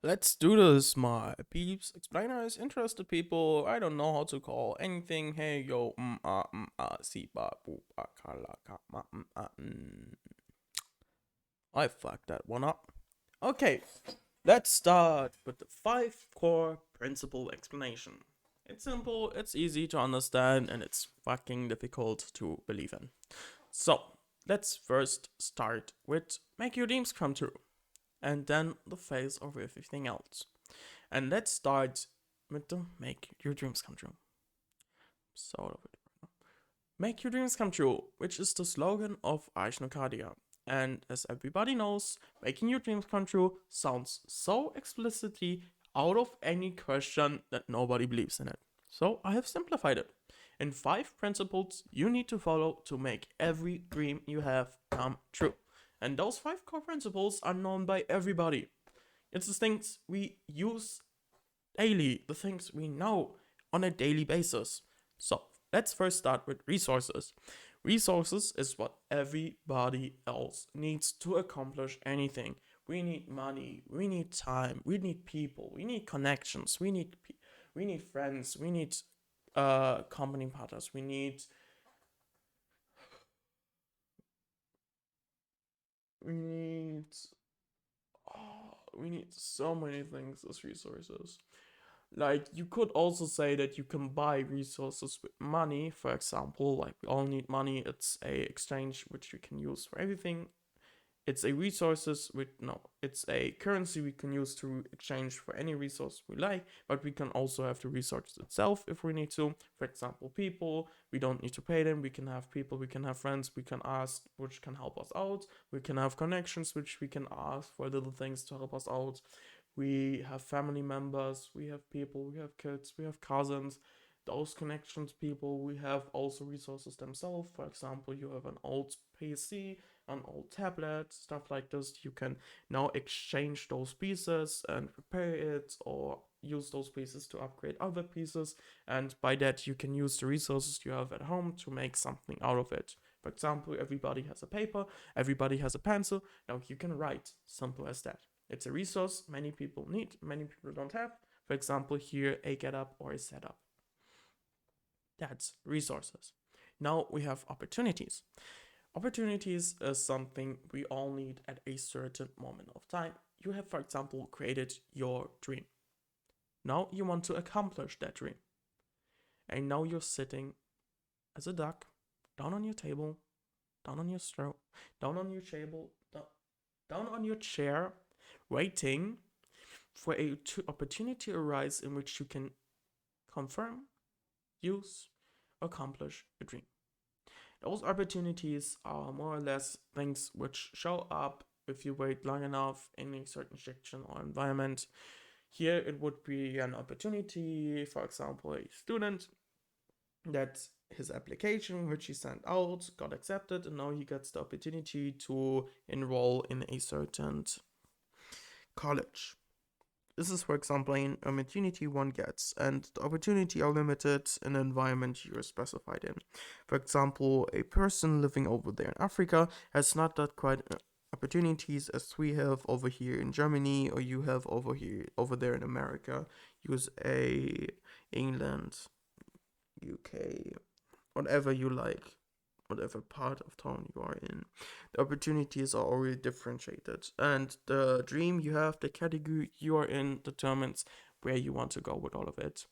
Let's do this, my peeps. Explainers, interested people. I don't know how to call anything. Hey, yo, si, ba, bu, ba, ka, la, ka, ma, I fucked that one up. Okay, let's start with the 5 core principle explanation. It's simple, it's easy to understand, and it's fucking difficult to believe in. So, let's first start with make your dreams come true, and then the phase of everything else. And let's start with the make your dreams come true. Sort of it. Make your dreams come true, which is the slogan of Arechnocadia. And as everybody knows, making your dreams come true sounds so explicitly out of any question that nobody believes in it. So I have simplified it in 5 principles you need to follow to make every dream you have come true. And those 5 core principles are known by everybody. It's the things we use daily, the things we know on a daily basis. So let's first start with resources. Resources is what everybody else needs to accomplish anything. We need money, we need time, we need people, we need connections, we need friends, we need company partners, we need we need so many things as resources. Like, you could also say that you can buy resources with money. For example, like, we all need money. It's a exchange which we can use for everything. It's a resources with no, it's a currency we can use to exchange for any resource we like, but we can also have the resource itself if we need to. For example, people, we don't need to pay them. We can have people, we can have friends, we can ask which can help us out. We can have connections which we can ask for little things to help us out. We have family members, we have people, we have kids, we have cousins. Those connections, people, we have also resources themselves. For example, you have an old PC, an old tablet, stuff like this. You can now exchange those pieces and repair it, or use those pieces to upgrade other pieces. And by that, you can use the resources you have at home to make something out of it. For example, everybody has a paper, everybody has a pencil. Now you can write. Simple as that. It's a resource many people need, many people don't have. For example, here a getup or a setup. That's resources. Now we have opportunities. Opportunities is something we all need at a certain moment of time. You have, for example, created your dream. Now you want to accomplish that dream. And now you're sitting as a duck, down on your table, down on your straw, down on your table, down on your chair, waiting for a opportunity to arise in which you can confirm, use, accomplish a dream. Those opportunities are more or less things which show up if you wait long enough in a certain section or environment. Here it would be an opportunity, for example, a student that his application which he sent out got accepted, and now he gets the opportunity to enroll in a certain college. This is, for example, an opportunity one gets, and the opportunity are limited in the environment you're specified in. For example, a person living over there in Africa has not that quite opportunities as we have over here in Germany, or you have over there in America, USA, England, UK, whatever you like, whatever part of town you are in. The opportunities are already differentiated, and the dream you have, the category you are in, determines where you want to go with all of it.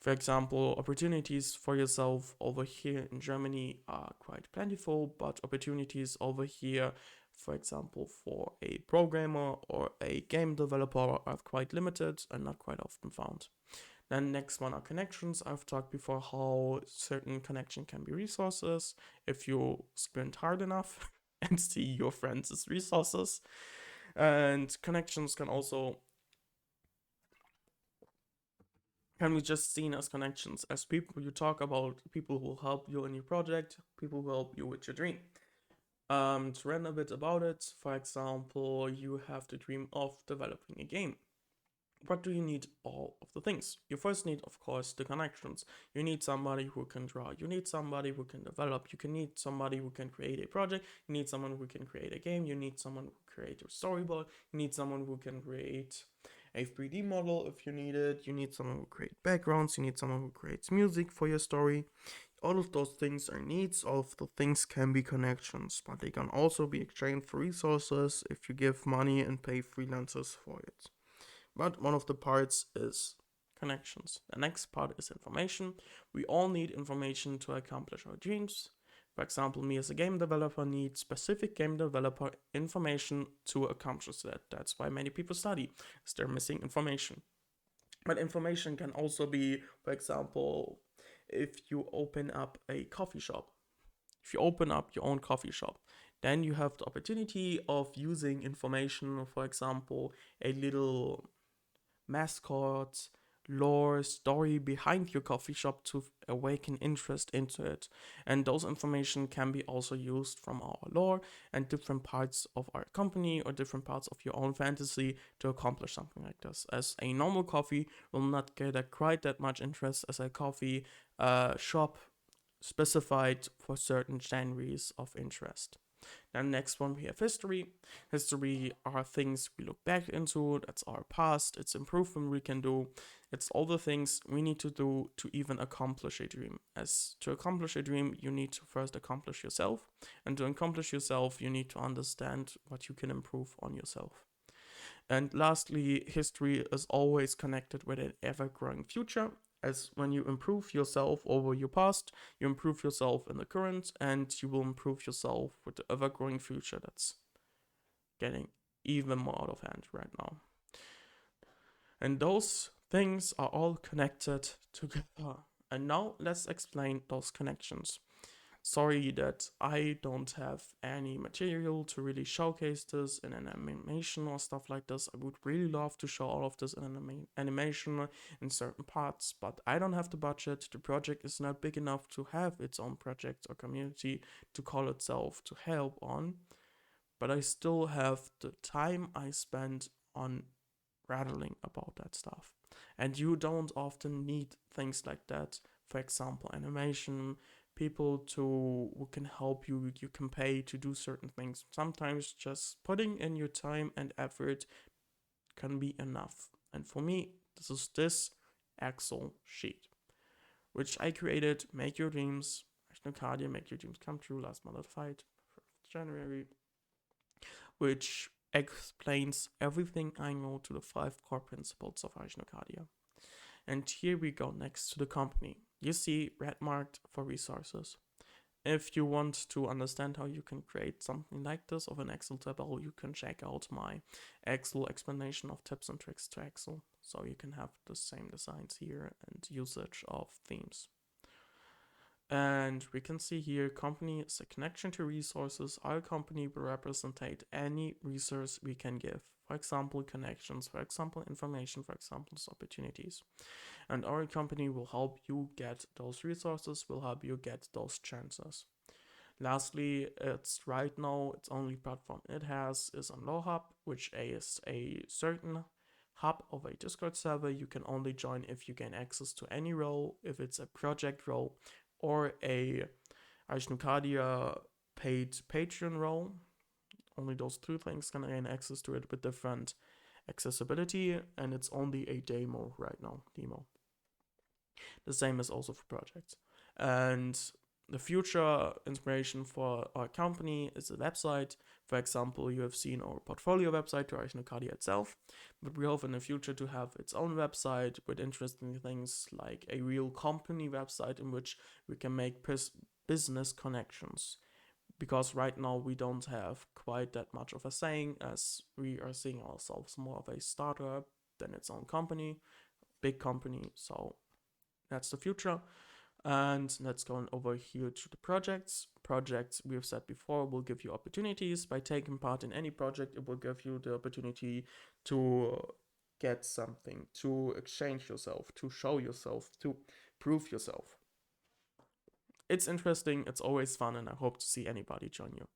For example, opportunities for yourself over here in Germany are quite plentiful, but opportunities over here, for example, for a programmer or a game developer, are quite limited and not quite often found. Then next one are connections. I've talked before how certain connection can be resources if you sprint hard enough and see your friends as resources. And connections can be just seen as connections, as people you talk about, people who help you in your project, people who help you with your dream. To rant a bit about it, for example, you have the dream of developing a game. What do you need? All of the things. You first need, of course, the connections. You need somebody who can draw. You need somebody who can develop. You can need somebody who can create a project. You need someone who can create a game. You need someone who can create a storyboard. You need someone who can create a 3D model if you need it. You need someone who creates backgrounds. You need someone who creates music for your story. All of those things are needs. All of the things can be connections, but they can also be exchanged for resources if you give money and pay freelancers for it. But one of the parts is connections. The next part is information. We all need information to accomplish our dreams. For example, me as a game developer need specific game developer information to accomplish that. That's why many people study, is they're missing information. But information can also be, for example, if you open up a coffee shop. If you open up your own coffee shop, then you have the opportunity of using information, for example, a little mascot, lore, story behind your coffee shop to awaken interest into it. And those information can be also used from our lore and different parts of our company or different parts of your own fantasy to accomplish something like this. As a normal coffee will not get quite that much interest as a coffee shop specified for certain genres of interest. Then next one we have history. History are things we look back into. That's our past. It's improvement we can do. It's all the things we need to do to even accomplish a dream. As to accomplish a dream, you need to first accomplish yourself. And to accomplish yourself, you need to understand what you can improve on yourself. And lastly, history is always connected with an ever growing future. As when you improve yourself over your past, you improve yourself in the current, and you will improve yourself with the ever growing future that's getting even more out of hand right now. And those things are all connected together. And now let's explain those connections. Sorry that I don't have any material to really showcase this in an animation or stuff like this. I would really love to show all of this in an animation in certain parts, but I don't have the budget. The project is not big enough to have its own project or community to call itself to help on. But I still have the time I spend on rattling about that stuff. And you don't often need things like that. For example, animation, people to who can help you, you can pay to do certain things. Sometimes just putting in your time and effort can be enough. And for me, this is this Excel sheet, which I created. Make your dreams. Arechnocadia, make your dreams come true. Last modified, January, which explains everything I know to the 5 core principles of Arechnocadia. And here we go next to the company. You see red marked for resources. If you want to understand how you can create something like this of an Excel table, you can check out my Excel explanation of tips and tricks to Excel. So you can have the same designs here and usage of themes. And we can see here company is a connection to resources. Our company will represent any resource we can give. For example, connections, for example, information, for example, opportunities. And our company will help you get those resources, will help you get those chances. Lastly, it's right now, its only platform it has is on LowHub, which is a certain hub of a Discord server you can only join if you gain access to any role, if it's a project role or a Arechnocadia paid Patreon role. Only those 2 things can gain access to it with different accessibility, and it's only a demo right now. The same is also for projects. And the future inspiration for our company is a website. For example, you have seen our portfolio website to Arechnocadia itself, but we hope in the future to have its own website with interesting things like a real company website in which we can make business connections. Because right now we don't have quite that much of a saying, as we are seeing ourselves more of a startup than its own company, big company. So that's the future. And let's go over here to the projects. Projects, we have said before, will give you opportunities. By taking part in any project, it will give you the opportunity to get something, to exchange yourself, to show yourself, to prove yourself. It's interesting, it's always fun, and I hope to see anybody join you.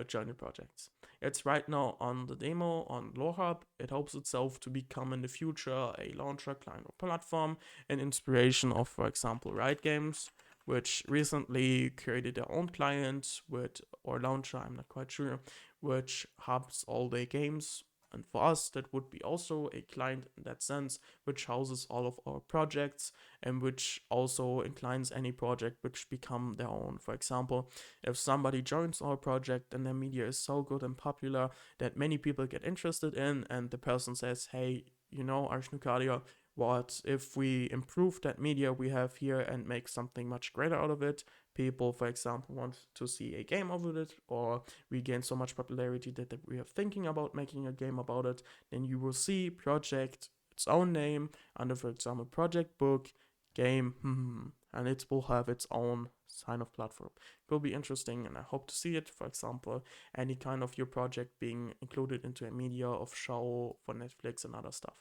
join the projects. It's right now on the demo on LoreHub. It hopes itself to become in the future a launcher, client, or platform, an inspiration of, for example, Riot Games, which recently created their own client with, or launcher, I'm not quite sure, which hubs all their games. And for us, that would be also a client in that sense, which houses all of our projects and which also inclines any project which become their own. For example, if somebody joins our project and their media is so good and popular that many people get interested in, and the person says, hey, you know, Arechnocadia, what if we improve that media we have here and make something much greater out of it? People, for example, want to see a game of it, or we gain so much popularity that we are thinking about making a game about it, then you will see project, its own name, under, for example, project book, game, and it will have its own sign of platform. It will be interesting, and I hope to see it. For example, any kind of your project being included into a media of show for Netflix and other stuff.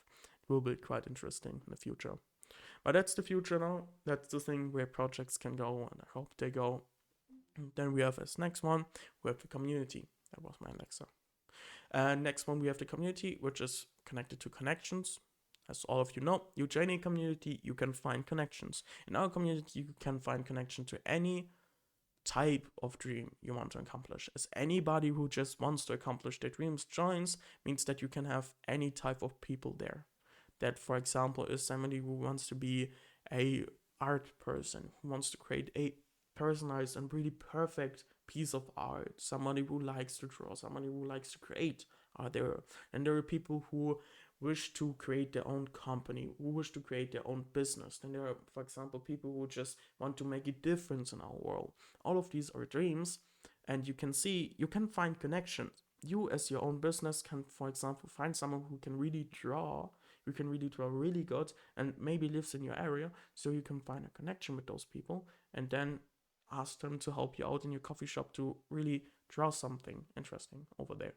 It will be quite interesting in the future. But that's the future now. That's the thing where projects can go, and I hope they go. And then we have as next one, we have the community. That was my Alexa. And next one, we have the community, which is connected to connections. As all of you know, you join a community, you can find connections. In our community, you can find connection to any type of dream you want to accomplish. As anybody who just wants to accomplish their dreams joins, means that you can have any type of people there. That, for example, is somebody who wants to be a art person, who wants to create a personalized and really perfect piece of art, somebody who likes to draw, somebody who likes to create are there. And there are people who wish to create their own company, who wish to create their own business. Then there are, for example, people who just want to make a difference in our world. All of these are dreams, and you can see, you can find connections. You, as your own business, can, for example, find someone who can really draw, who can really draw really good, and maybe lives in your area, so you can find a connection with those people, and then ask them to help you out in your coffee shop to really draw something interesting over there.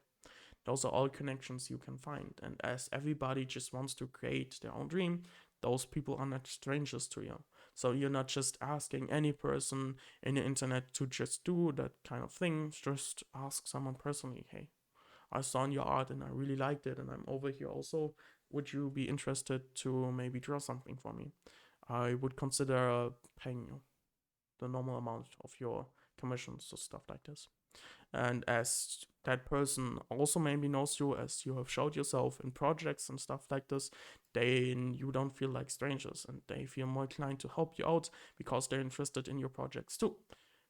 Those are all connections you can find. And as everybody just wants to create their own dream, those people are not strangers to you. So you're not just asking any person in the internet to just do that kind of thing. Just ask someone personally, hey, I saw your art and I really liked it, and I'm over here also. Would you be interested to maybe draw something for me? I would consider paying you the normal amount of your commissions or stuff like this. And as that person also maybe knows you, as you have showed yourself in projects and stuff like this, then you don't feel like strangers, and they feel more inclined to help you out because they're interested in your projects too.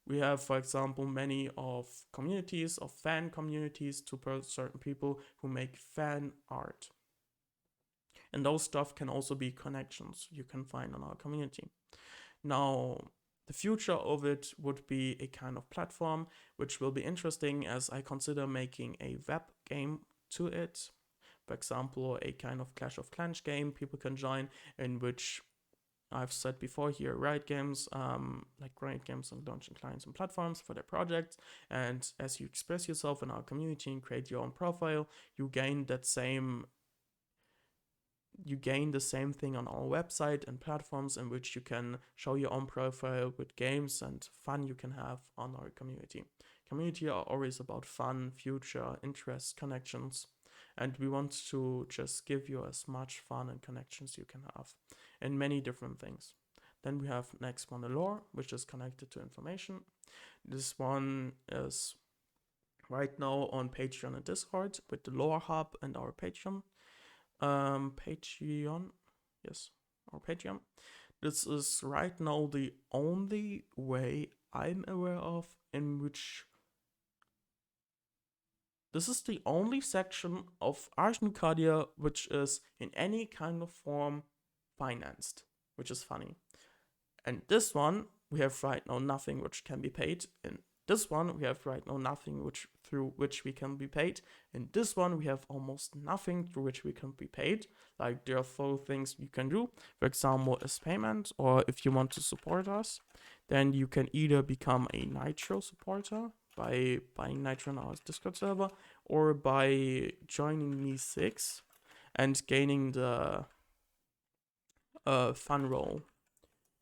We have, for example, many of communities, of fan communities, to certain people who make fan art. And those stuff can also be connections you can find on our community. Now, the future of it would be a kind of platform, which will be interesting as I consider making a web game to it. For example, a kind of Clash of Clans game people can join, in which I've said before here, Riot Games, like Riot Games and launching clients and platforms for their projects. And as you express yourself in our community and create your own profile, you gain the same thing on our website and platforms, in which you can show your own profile with games and fun you can have on our community. Community are always about fun, future, interests, connections, and we want to just give you as much fun and connections you can have in many different things. Then we have next one, the lore, which is connected to information. This one is right now on Patreon and Discord with the lore hub and our Patreon. Patreon, yes, our Patreon. This is right now the only way I'm aware of in which this is the only section of Arechnocadia which is in any kind of form financed, which is funny. And this one, we have right now nothing which can be paid. In this one, we have right now nothing through which we can be paid. In this one, we have almost nothing through which we can be paid. Like, there are 4 things you can do. For example, as payment, or if you want to support us, then you can either become a Nitro supporter by buying Nitro on our Discord server, or by joining Me6 and gaining the fun roll.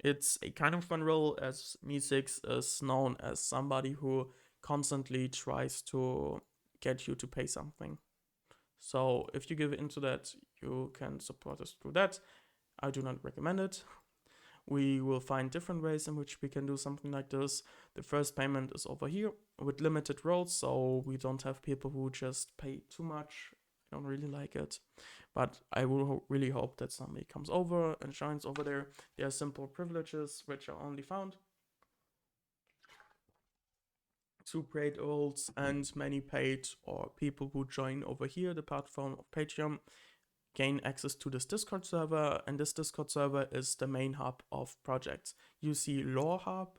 It's a kind of fun role, as Me6 is known as somebody who constantly tries to get you to pay something. So if you give into that, you can support us through that. I do not recommend it. We will find different ways in which we can do something like this. The first payment is over here with limited roles, so we don't have people who just pay too much. I don't really like it, but I will really hope that somebody comes over and joins over there. There are simple privileges which are only found to paid roles, and many paid or people who join over here, the platform of Patreon, gain access to this Discord server, and this Discord server is the main hub of projects. You see Lore Hub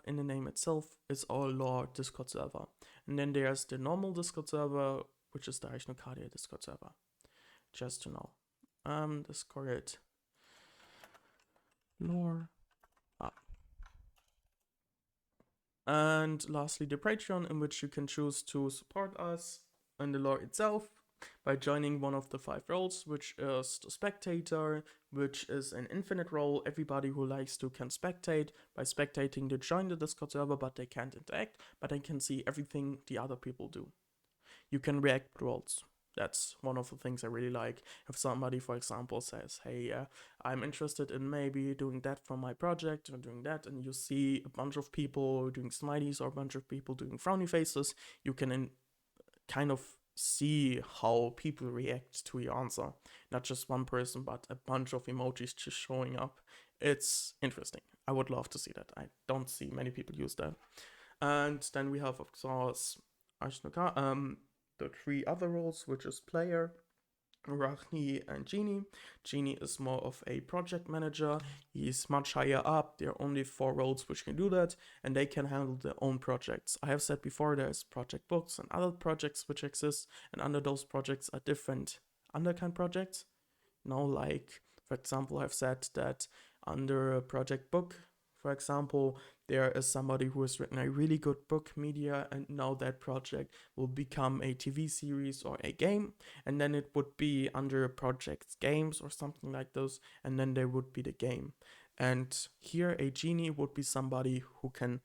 in the name itself is our lore Discord server. And then there's the normal Discord server, which is the Arechnocadia Discord server. Just to know. Discord lore up. And lastly, the Patreon, in which you can choose to support us in the lore itself by joining one of the 5 roles, which is the spectator, which is an infinite role. Everybody who likes to can spectate. By spectating, they join the Discord server, but they can't interact, but they can see everything the other people do. You can react roles. That's one of the things I really like. If somebody, for example, says, hey, I'm interested in maybe doing that for my project or doing that, and you see a bunch of people doing smileys or a bunch of people doing frowny faces, you can kind of see how people react to your answer. Not just one person, but a bunch of emojis just showing up. It's interesting. I would love to see that. I don't see many people use that. And then we have, of course, the 3 other roles, which is player, Rachni, and Genie. Genie is more of a project manager. He's much higher up. There are only 4 roles which can do that, and they can handle their own projects. I have said before, there's project books and other projects which exist, and under those projects are different underkind projects. Like, for example, I've said that under a project book, for example, there is somebody who has written a really good book media, and now that project will become a TV series or a game, and then it would be under projects games or something like those, and then there would be the game. And here a genie would be somebody who can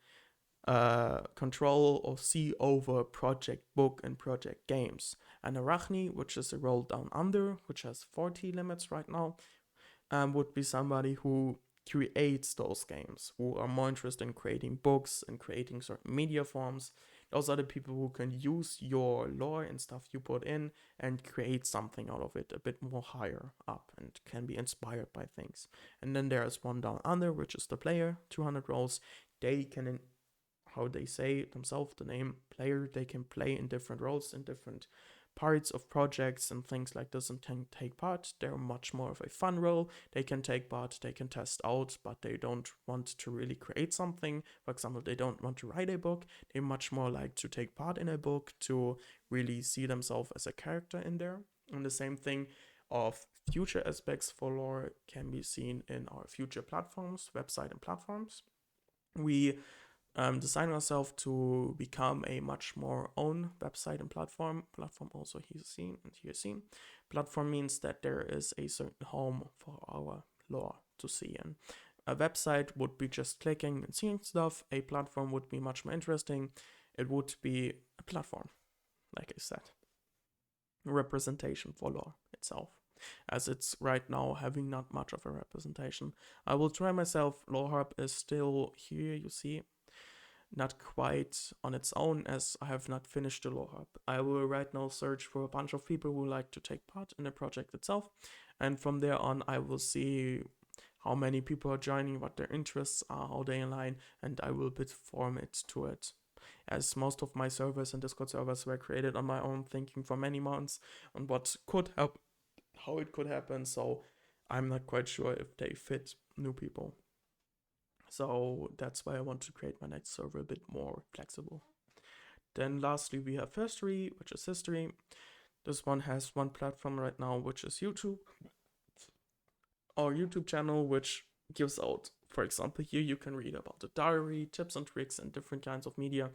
control or see over project book and project games. And Arachni, which is a role down under, which has 40 limits right now, would be somebody who creates those games, who are more interested in creating books and creating certain media forms. Those are the people who can use your lore and stuff you put in and create something out of it a bit more higher up and can be inspired by things. And then there's one down under, which is the player, 200 roles. They can, how they say themselves, the name player, they can play in different roles in different parts of projects and things like this and can take part. They're much more of a fun role. They can take part, they can test out, but they don't want to really create something. For example, they don't want to write a book. They much more like to take part in a book to really see themselves as a character in there. And the same thing of future aspects for lore can be seen in our future platforms, website and platforms. We design ourselves to become a much more own website and platform. Platform also here seen and here seen. Platform means that there is a certain home for our lore to see in. A website would be just clicking and seeing stuff. A platform would be much more interesting. It would be a platform, like I said. A representation for lore itself, as it's right now having not much of a representation. I will try myself. Lore Hub is still here, you see. Not quite on its own, as I have not finished the lore hub. I will right now search for a bunch of people who like to take part in the project itself, and from there on I will see how many people are joining, what their interests are, how they align, and I will form it to it. As most of my servers and Discord servers were created on my own, thinking for many months on what could help, how it could happen, so I'm not quite sure if they fit new people. So that's why I want to create my next server a bit more flexible. Then lastly, we have history, which is history. This one has one platform right now, which is YouTube. Our YouTube channel, which gives out, for example, here you can read about the diary, tips and tricks, and different kinds of media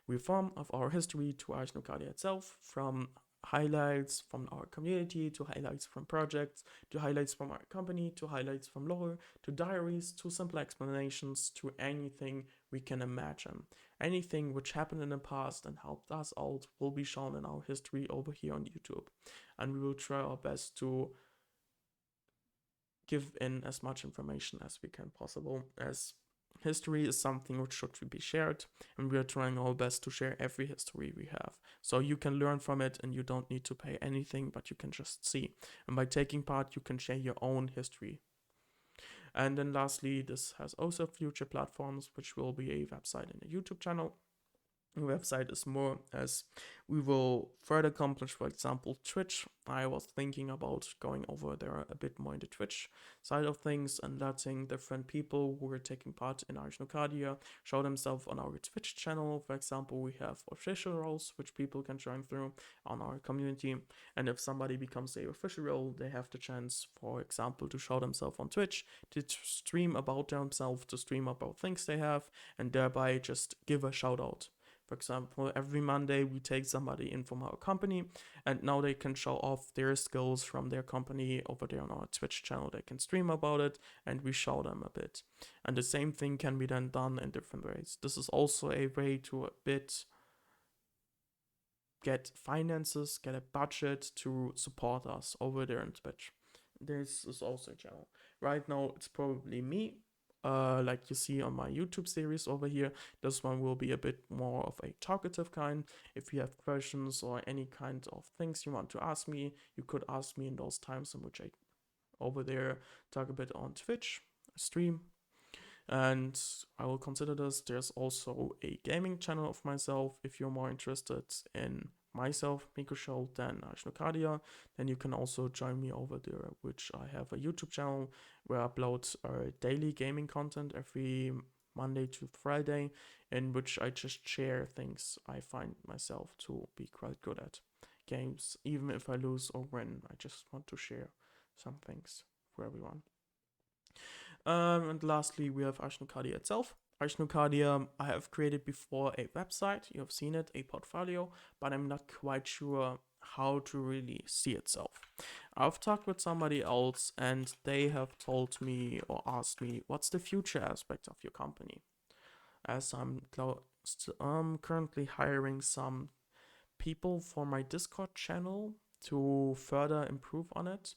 we form of our history to Arechnocadia itself, from highlights from our community, to highlights from projects, to highlights from our company, to highlights from lore, to diaries, to simple explanations, to anything we can imagine. Anything which happened in the past and helped us out will be shown in our history over here on YouTube. And we will try our best to give in as much information as we can possible, as history is something which should be shared, and we are trying our best to share every history we have. So you can learn from it and you don't need to pay anything, but you can just see. And by taking part, you can share your own history. And then lastly, this has also future platforms, which will be a website and a YouTube channel. The website is more as we will further accomplish, for example, Twitch. I was thinking about going over there a bit more in the Twitch side of things and letting different people who are taking part in Arechnocadia show themselves on our Twitch channel. For example, we have official roles which people can join through on our community, and if somebody becomes a official role, they have the chance, for example, to show themselves on Twitch, to stream about themselves, to stream about things they have, and thereby just give a shout out. For example, every Monday we take somebody in from our company, and now they can show off their skills from their company over there on our Twitch channel. They can stream about it, and we show them a bit. And the same thing can be then done in different ways. This is also a way to a bit get finances, get a budget to support us over there on Twitch. This is also a channel. Right now, it's probably me, like you see on my YouTube series over here. This one will be a bit more of a talkative kind. If you have questions or any kind of things you want to ask me, you could ask me in those times in which I over there talk a bit on Twitch, stream, and I will consider this. There's also a gaming channel of myself. If you're more interested in myself, Miko Show, than Arechnocadia, then you can also join me over there, which I have a YouTube channel where I upload daily gaming content every Monday to Friday, in which I just share things I find myself to be quite good at. Games, even if I lose or win, I just want to share some things for everyone. And lastly, we have Arechnocadia itself. Arechnocadia, I have created before a website, you have seen it, a portfolio, but I'm not quite sure how to really see itself. I've talked with somebody else and they have told me or asked me, what's the future aspect of your company? As I'm currently hiring some people for my Discord channel to further improve on it.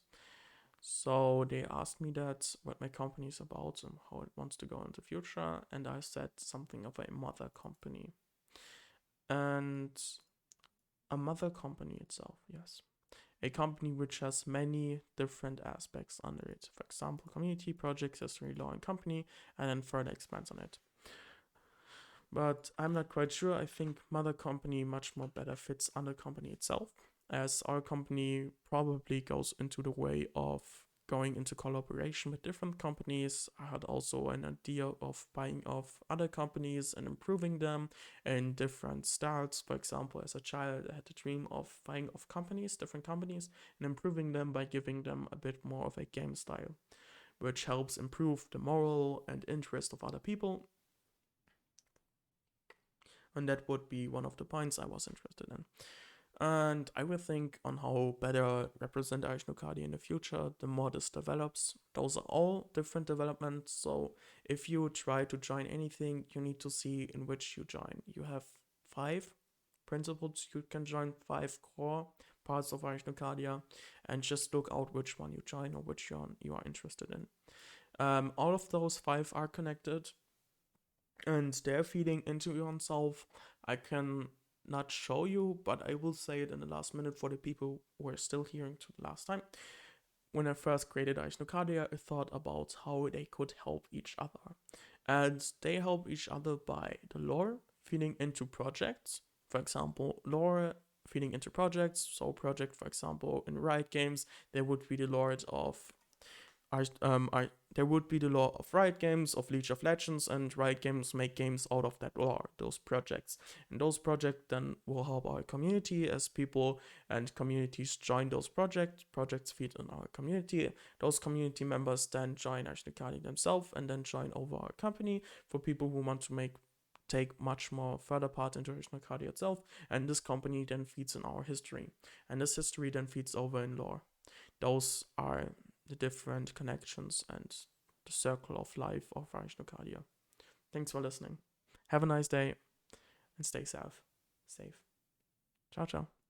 So they asked me that what my company is about and how it wants to go in the future, and I said something of a mother company. And a mother company itself, yes. A company which has many different aspects under it. For example, community, projects, history, law, and company, and then further expands on it. But I'm not quite sure. I think mother company much more better fits under company itself, as our company probably goes into the way of going into collaboration with different companies. I had also an idea of buying off other companies and improving them in different styles. For example, as a child, I had the dream of buying off companies, different companies, and improving them by giving them a bit more of a game style, which helps improve the moral and interest of other people. And that would be one of the points I was interested in. And I will think on how better represent Arechnocadia in the future, the more this develops. Those are all different developments, so if you try to join anything, you need to see in which you join. You have 5 principles you can join, 5 core parts of Arechnocadia, and just look out which one you join or which one you are interested in. All of those 5 are connected, and they're feeding into yourself. I can not show you, but I will say it in the last minute for the people who are still hearing to the last time. When I first created Arechnocadia, I thought about how they could help each other. And they help each other by the lore feeding into projects. For example, lore feeding into projects. So project, for example, in Riot Games, they would be the lord of there would be the lore of Riot Games, of League of Legends, and Riot Games make games out of that lore, those projects. And those projects then will help our community as people and communities join those projects feed in our community. Those community members then join Arechnocadia themselves and then join over our company for people who want to make take much more further part into Arechnocadia itself, and this company then feeds in our history, and this history then feeds over in lore. Those are the different connections and the circle of life of Arechnocadia. Thanks for listening. Have a nice day and stay safe. Ciao, ciao.